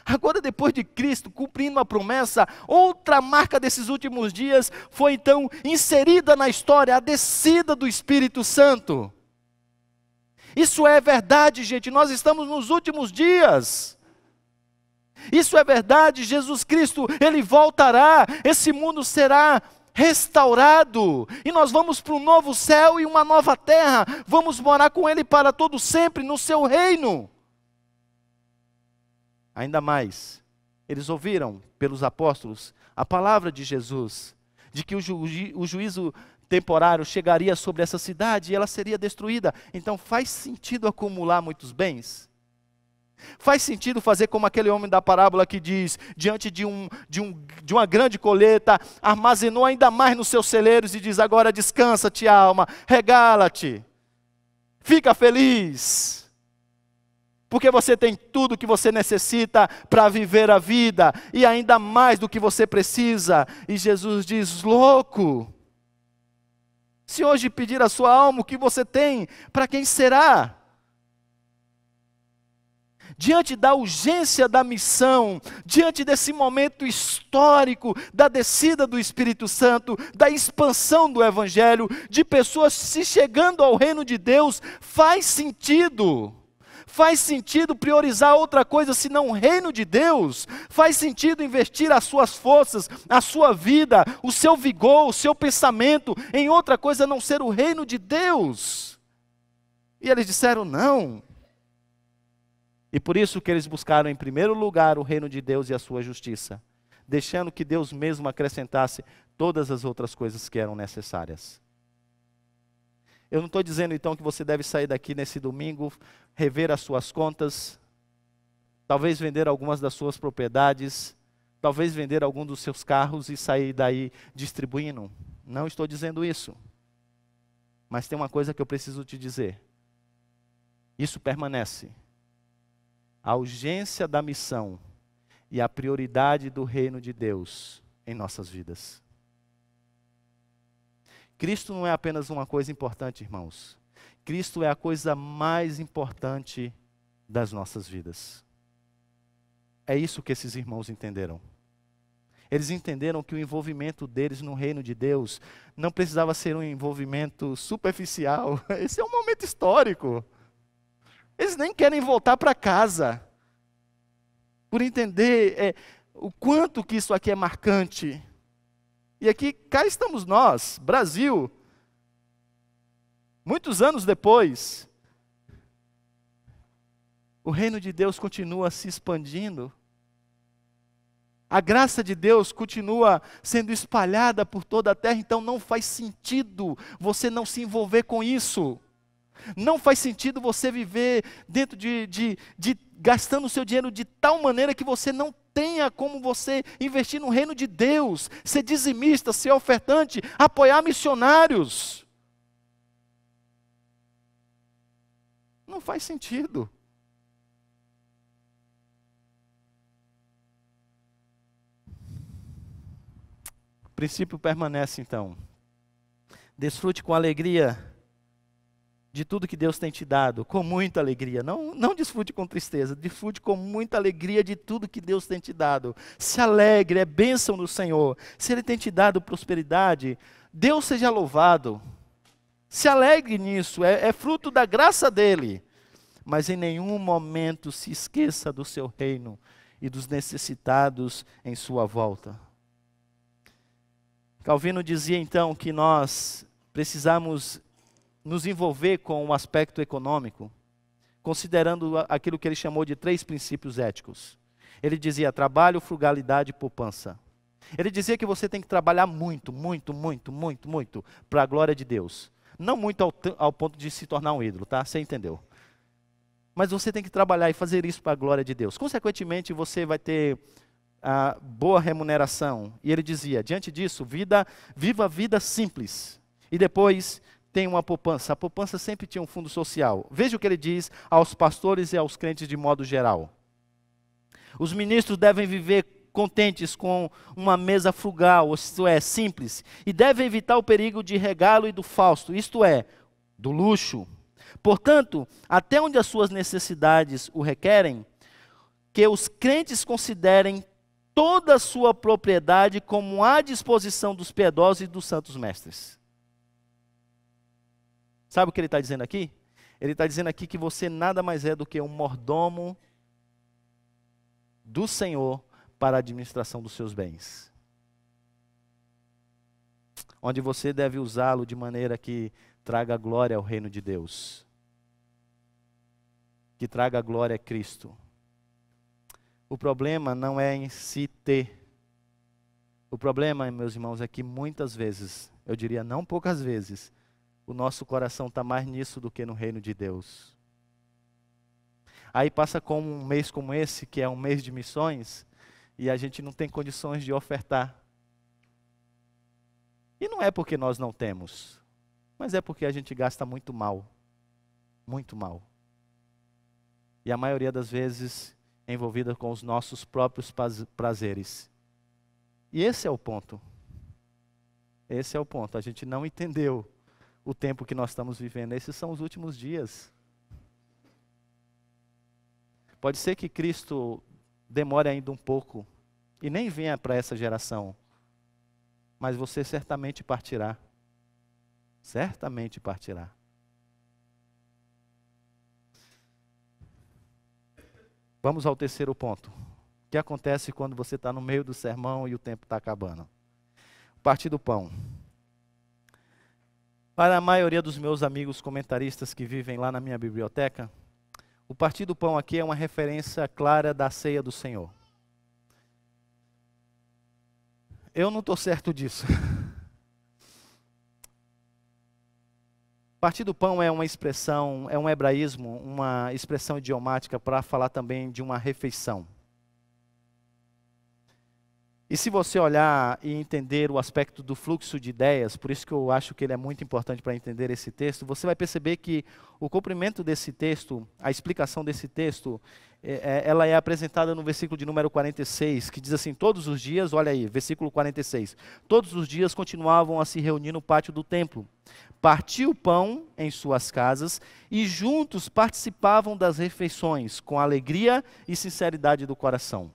Agora, depois de Cristo cumprindo a promessa, outra marca desses últimos dias foi então inserida na história, a descida do Espírito Santo. Isso é verdade, gente, nós estamos nos últimos dias. Isso é verdade, Jesus Cristo, Ele voltará, esse mundo será restaurado, e nós vamos para um novo céu e uma nova terra, vamos morar com Ele para todo sempre no seu reino. Ainda mais, eles ouviram pelos apóstolos a palavra de Jesus, de que o juízo temporário chegaria sobre essa cidade e ela seria destruída. Então faz sentido acumular muitos bens? Faz sentido fazer como aquele homem da parábola que diz, diante de uma grande colheita, armazenou ainda mais nos seus celeiros e diz, agora descansa-te alma, regala-te, fica feliz. porque você tem tudo que você necessita para viver a vida, e ainda mais do que você precisa. E Jesus diz: louco, se hoje pedir a sua alma o que você tem, para quem será? Diante da urgência da missão, diante desse momento histórico da descida do Espírito Santo, da expansão do Evangelho, de pessoas se chegando ao reino de Deus, faz sentido priorizar outra coisa senão o reino de Deus, faz sentido investir as suas forças, a sua vida, o seu vigor, o seu pensamento em outra coisa a não ser o reino de Deus. E eles disseram não. E por isso que eles buscaram em primeiro lugar o reino de Deus e a sua justiça, deixando que Deus mesmo acrescentasse todas as outras coisas que eram necessárias. Eu não estou dizendo então que você deve sair daqui nesse domingo, rever as suas contas, talvez vender algumas das suas propriedades, talvez vender algum dos seus carros e sair daí distribuindo. Não estou dizendo isso. Mas tem uma coisa que eu preciso te dizer. Isso permanece. A urgência da missão e a prioridade do reino de Deus em nossas vidas. Cristo não é apenas uma coisa importante, irmãos. Cristo é a coisa mais importante das nossas vidas. É isso que esses irmãos entenderam. Eles entenderam que o envolvimento deles no reino de Deus não precisava ser um envolvimento superficial. Esse é um momento histórico. Eles nem querem voltar para casa, por entender o quanto que isso aqui é marcante. E aqui, cá estamos nós, Brasil, muitos anos depois, o reino de Deus continua se expandindo, a graça de Deus continua sendo espalhada por toda a terra, então não faz sentido você não se envolver com isso. Não faz sentido você viver dentro gastando o seu dinheiro de tal maneira que você não tenha como você investir no reino de Deus, ser dizimista, ser ofertante, apoiar missionários. Não faz sentido. O princípio permanece então. Desfrute com alegria de tudo que Deus tem te dado, com muita alegria. Não desfrute com tristeza, desfrute com muita alegria de tudo que Deus tem te dado. Se alegre, é bênção do Senhor. Se Ele tem te dado prosperidade, Deus seja louvado. Se alegre nisso, é fruto da graça dEle. Mas em nenhum momento se esqueça do seu reino e dos necessitados em sua volta. Calvino dizia então que nós precisamos nos envolver com o aspecto econômico, considerando aquilo que ele chamou de 3 princípios éticos. Ele dizia trabalho, frugalidade e poupança. Ele dizia que você tem que trabalhar muito para a glória de Deus. Não muito ao ponto de se tornar um ídolo, tá? Você entendeu? Mas você tem que trabalhar e fazer isso para a glória de Deus. Consequentemente, você vai ter boa remuneração. E ele dizia, diante disso, viva a vida simples. E depois tem uma poupança. A poupança sempre tinha um fundo social. Veja o que ele diz aos pastores e aos crentes de modo geral. Os ministros devem viver contentes com uma mesa frugal, isto é, simples, e devem evitar o perigo de regalo e do fausto, isto é, do luxo. Portanto, até onde as suas necessidades o requerem, que os crentes considerem toda a sua propriedade como à disposição dos piedosos e dos santos mestres. Sabe o que ele está dizendo aqui? Ele está dizendo aqui que você nada mais é do que um mordomo do Senhor para a administração dos seus bens. Onde você deve usá-lo de maneira que traga glória ao reino de Deus. Que traga glória a Cristo. O problema não é em si ter. O problema, meus irmãos, é que muitas vezes, eu diria não poucas vezes, o nosso coração está mais nisso do que no reino de Deus. Aí passa como um mês como esse, que é um mês de missões, e a gente não tem condições de ofertar. E não é porque nós não temos, mas é porque a gente gasta muito mal. Muito mal. e a maioria das vezes envolvida com os nossos próprios prazeres. E esse é o ponto. Esse é o ponto. A gente não entendeu o tempo que nós estamos vivendo. Esses são os últimos dias. Pode ser que Cristo demore ainda um pouco e nem venha para essa geração, mas você certamente partirá. Certamente partirá. Vamos ao terceiro ponto. O que acontece quando você está no meio do sermão e o tempo está acabando? Partir do pão. Para a maioria dos meus amigos comentaristas que vivem lá na minha biblioteca, o partir do pão aqui é uma referência clara da ceia do Senhor. Eu não estou certo disso. Partir do pão é uma expressão, é um hebraísmo, uma expressão idiomática para falar também de uma refeição. E se você olhar e entender o aspecto do fluxo de ideias, por isso que eu acho que ele é muito importante para entender esse texto, você vai perceber que o cumprimento desse texto, a explicação desse texto, ela é apresentada no versículo de número 46, que diz assim: todos os dias, olha aí, versículo 46, todos os dias continuavam a se reunir no pátio do templo, partiam o pão em suas casas e juntos participavam das refeições, com alegria e sinceridade do coração.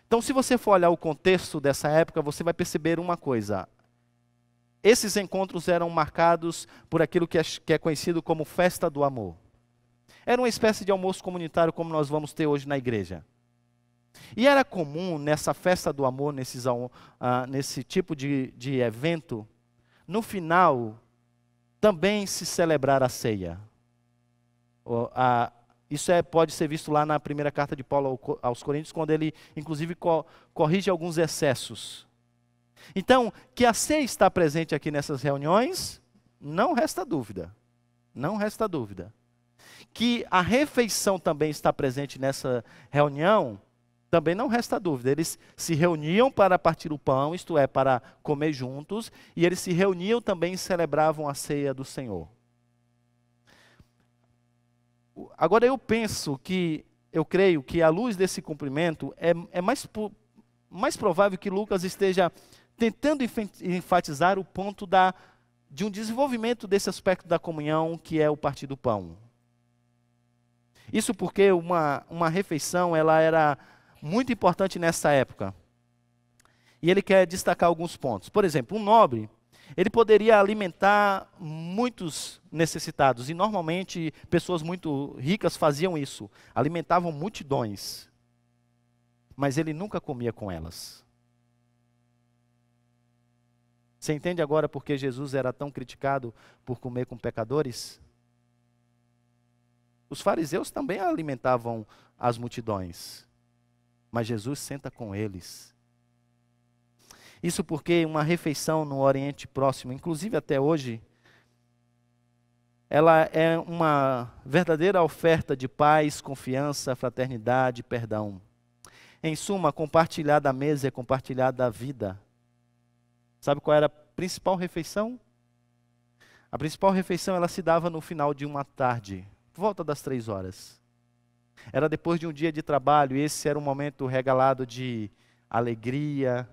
Então, se você for olhar o contexto dessa época, você vai perceber uma coisa. Esses encontros eram marcados por aquilo que é conhecido como festa do amor. Era uma espécie de almoço comunitário como nós vamos ter hoje na igreja. E era comum nessa festa do amor, nesse tipo de evento, no final, também se celebrar a ceia. Isso pode ser visto lá na primeira carta de Paulo aos Coríntios, quando ele, inclusive, corrige alguns excessos. Então, que a ceia está presente aqui nessas reuniões, não resta dúvida. Não resta dúvida. Que a refeição também está presente nessa reunião, também não resta dúvida. Eles se reuniam para partir o pão, isto é, para comer juntos, e eles se reuniam também e celebravam a ceia do Senhor. Agora eu creio que à luz desse cumprimento, é mais provável que Lucas esteja tentando enfatizar o ponto de um desenvolvimento desse aspecto da comunhão, que é o partir do pão. Isso porque uma refeição ela era muito importante nessa época. E ele quer destacar alguns pontos. Por exemplo, um nobre, ele poderia alimentar muitos necessitados, e normalmente pessoas muito ricas faziam isso, alimentavam multidões, mas ele nunca comia com elas. Você entende agora por que Jesus era tão criticado por comer com pecadores? Os fariseus também alimentavam as multidões, mas Jesus senta com eles. Isso porque uma refeição no Oriente Próximo, inclusive até hoje, ela é uma verdadeira oferta de paz, confiança, fraternidade, perdão. Em suma, compartilhar da mesa é compartilhar da vida. Sabe qual era a principal refeição? A principal refeição ela se dava no final de uma tarde, por volta das 3 horas. Era depois de um dia de trabalho, e esse era um momento regalado de alegria,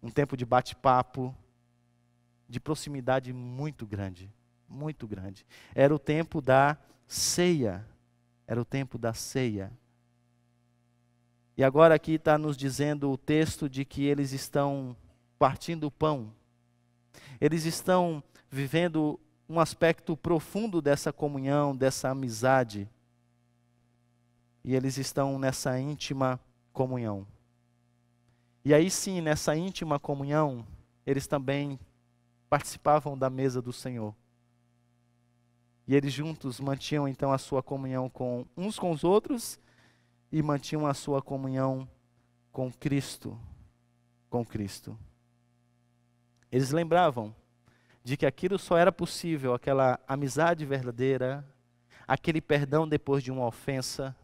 um tempo de bate-papo, de proximidade muito grande, muito grande. Era o tempo da ceia, era o tempo da ceia. E agora aqui está nos dizendo o texto de que eles estão partindo o pão. Eles estão vivendo um aspecto profundo dessa comunhão, dessa amizade. E eles estão nessa íntima comunhão. E aí sim, nessa íntima comunhão, eles também participavam da mesa do Senhor. E eles juntos mantinham então a sua comunhão uns com os outros e mantinham a sua comunhão com Cristo. Com Cristo. Eles lembravam de que aquilo só era possível, aquela amizade verdadeira, aquele perdão depois de uma ofensa,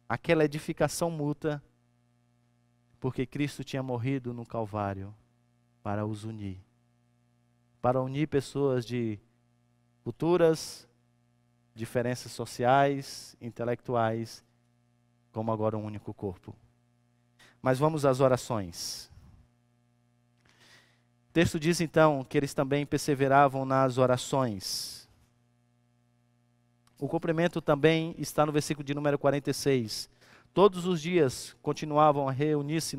aquela edificação mútua, porque Cristo tinha morrido no Calvário para os unir. Para unir pessoas de culturas, diferenças sociais, intelectuais, como agora um único corpo. Mas vamos às orações. O texto diz então que eles também perseveravam nas orações. O cumprimento também está no versículo de número 46. Todos os dias continuavam a reunir-se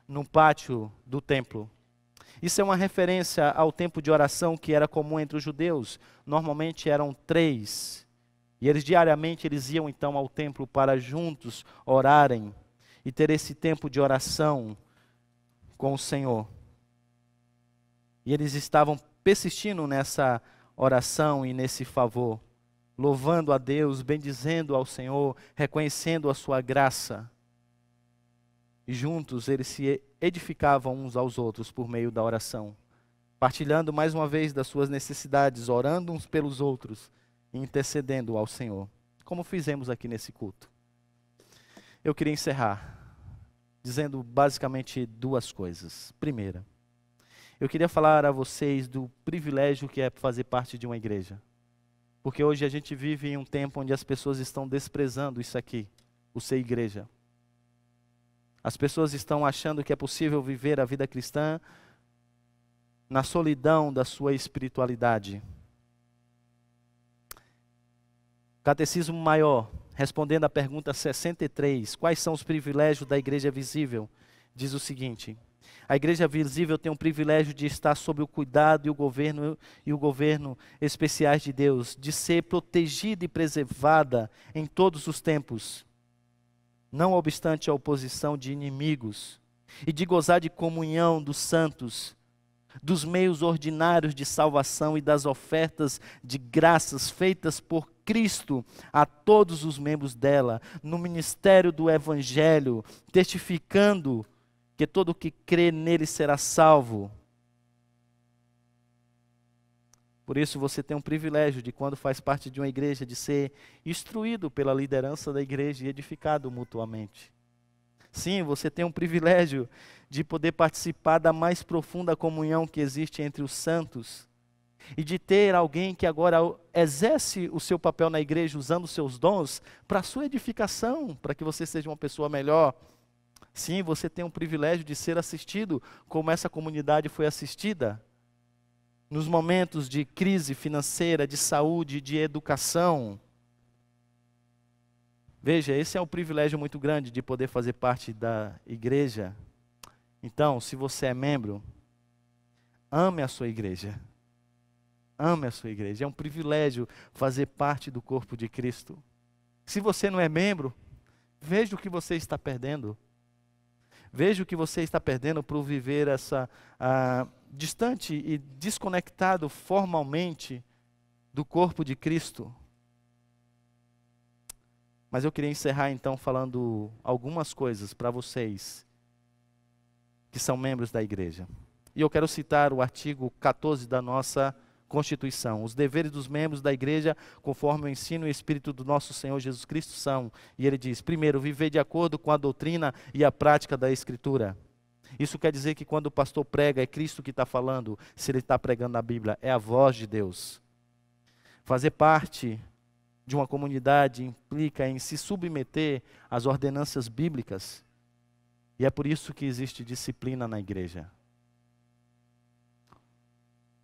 num pátio do templo. Isso é uma referência ao tempo de oração que era comum entre os judeus. Normalmente eram 3. E eles diariamente iam então ao templo para juntos orarem e ter esse tempo de oração com o Senhor. E eles estavam persistindo nessa oração e nesse favor, louvando a Deus, bendizendo ao Senhor, reconhecendo a sua graça. E juntos eles se edificavam uns aos outros por meio da oração, partilhando mais uma vez das suas necessidades, orando uns pelos outros e intercedendo ao Senhor, como fizemos aqui nesse culto. Eu queria encerrar dizendo basicamente 2 coisas. Primeira, eu queria falar a vocês do privilégio que é fazer parte de uma igreja. Porque hoje a gente vive em um tempo onde as pessoas estão desprezando isso aqui, o ser igreja. As pessoas estão achando que é possível viver a vida cristã na solidão da sua espiritualidade. Catecismo Maior, respondendo à pergunta 63, quais são os privilégios da igreja visível? Diz o seguinte: a igreja visível tem o privilégio de estar sob o cuidado e o governo especiais de Deus, de ser protegida e preservada em todos os tempos, não obstante a oposição de inimigos, e de gozar de comunhão dos santos, dos meios ordinários de salvação e das ofertas de graças feitas por Cristo a todos os membros dela, no ministério do Evangelho, testificando que todo o que crê nele será salvo. Por isso você tem um privilégio de, quando faz parte de uma igreja, de ser instruído pela liderança da igreja e edificado mutuamente. Sim, você tem um privilégio de poder participar da mais profunda comunhão que existe entre os santos e de ter alguém que agora exerce o seu papel na igreja usando os seus dons para a sua edificação, para que você seja uma pessoa melhor. Sim, você tem um privilégio de ser assistido como essa comunidade foi assistida nos momentos de crise financeira, de saúde, de educação. Veja, esse é um privilégio muito grande de poder fazer parte da igreja. Então, se você é membro, ame a sua igreja. Ame a sua igreja. É um privilégio fazer parte do corpo de Cristo. Se você não é membro, veja o que você está perdendo. Veja o que você está perdendo por viver distante e desconectado formalmente do corpo de Cristo. Mas eu queria encerrar então falando algumas coisas para vocês que são membros da igreja. E eu quero citar o artigo 14 da nossa Constituição. Os deveres dos membros da igreja, conforme o ensino e o espírito do nosso Senhor Jesus Cristo, são, e ele diz, primeiro, viver de acordo com a doutrina e a prática da Escritura. Isso quer dizer que quando o pastor prega, é Cristo que está falando, se ele está pregando a Bíblia, é a voz de Deus. Fazer parte de uma comunidade implica em se submeter às ordenanças bíblicas, e é por isso que existe disciplina na igreja.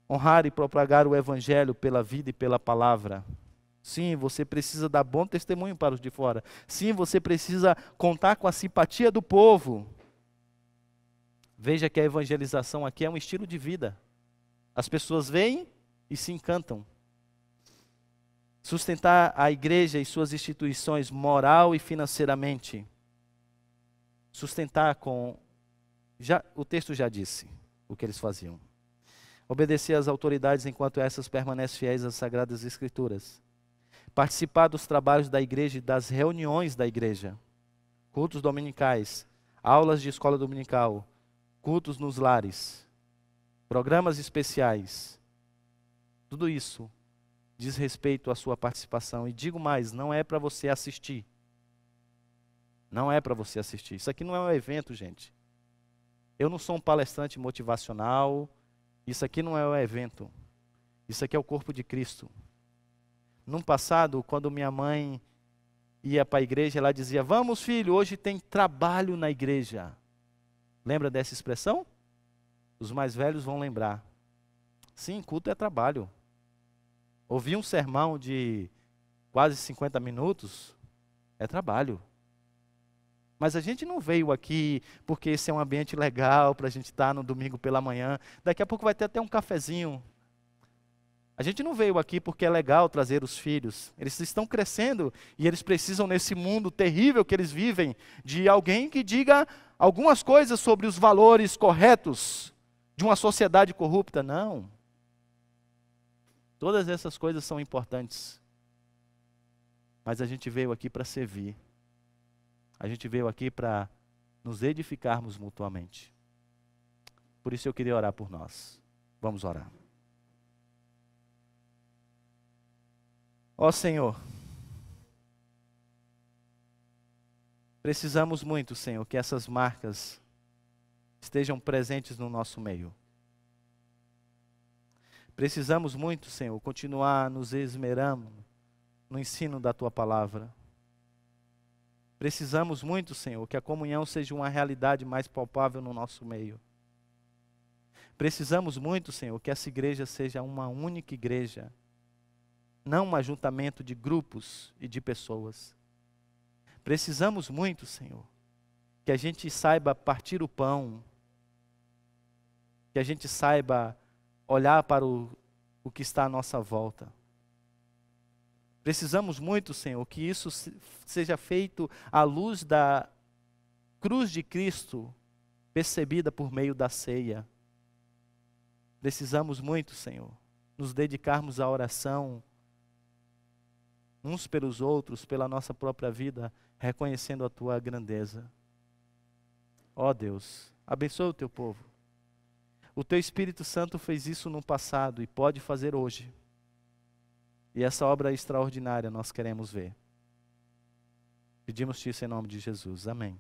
Honrar e propagar o Evangelho pela vida e pela palavra. Sim, você precisa dar bom testemunho para os de fora. Sim, você precisa contar com a simpatia do povo. Veja que a evangelização aqui é um estilo de vida. As pessoas veem e se encantam. Sustentar a igreja e suas instituições moral e financeiramente. Sustentar com... o texto já disse o que eles faziam. Obedecer às autoridades enquanto essas permanecem fiéis às Sagradas Escrituras. Participar dos trabalhos da igreja e das reuniões da igreja. Cultos dominicais, aulas de escola dominical, cultos nos lares, programas especiais. Tudo isso diz respeito à sua participação. E digo mais, não é para você assistir. Não é para você assistir. Isso aqui não é um evento, gente. Eu não sou um palestrante motivacional. Isso aqui não é um evento. Isso aqui é o corpo de Cristo. Num passado, quando minha mãe ia para a igreja, ela dizia: vamos, filho, hoje tem trabalho na igreja. Lembra dessa expressão? Os mais velhos vão lembrar. Sim, culto é trabalho. Ouvir um sermão de quase 50 minutos é trabalho. Mas a gente não veio aqui porque esse é um ambiente legal para a gente estar no domingo pela manhã. Daqui a pouco vai ter até um cafezinho. A gente não veio aqui porque é legal trazer os filhos. Eles estão crescendo e eles precisam, nesse mundo terrível que eles vivem, de alguém que diga algumas coisas sobre os valores corretos de uma sociedade corrupta. Não. Todas essas coisas são importantes. Mas a gente veio aqui para servir. A gente veio aqui para nos edificarmos mutuamente. Por isso eu queria orar por nós. Vamos orar. Ó Senhor, precisamos muito, Senhor, que essas marcas estejam presentes no nosso meio. Precisamos muito, Senhor, continuar nos esmerando no ensino da Tua palavra. Precisamos muito, Senhor, que a comunhão seja uma realidade mais palpável no nosso meio. Precisamos muito, Senhor, que essa igreja seja uma única igreja, não um ajuntamento de grupos e de pessoas. Precisamos muito, Senhor, que a gente saiba partir o pão, que a gente saiba olhar para o que está à nossa volta. Precisamos muito, Senhor, que isso seja feito à luz da cruz de Cristo, percebida por meio da ceia. Precisamos muito, Senhor, nos dedicarmos à oração, uns pelos outros, pela nossa própria vida, reconhecendo a Tua grandeza. Ó Deus, abençoa o Teu povo. O Teu Espírito Santo fez isso no passado e pode fazer hoje. E essa obra extraordinária nós queremos ver. Pedimos-te isso em nome de Jesus. Amém.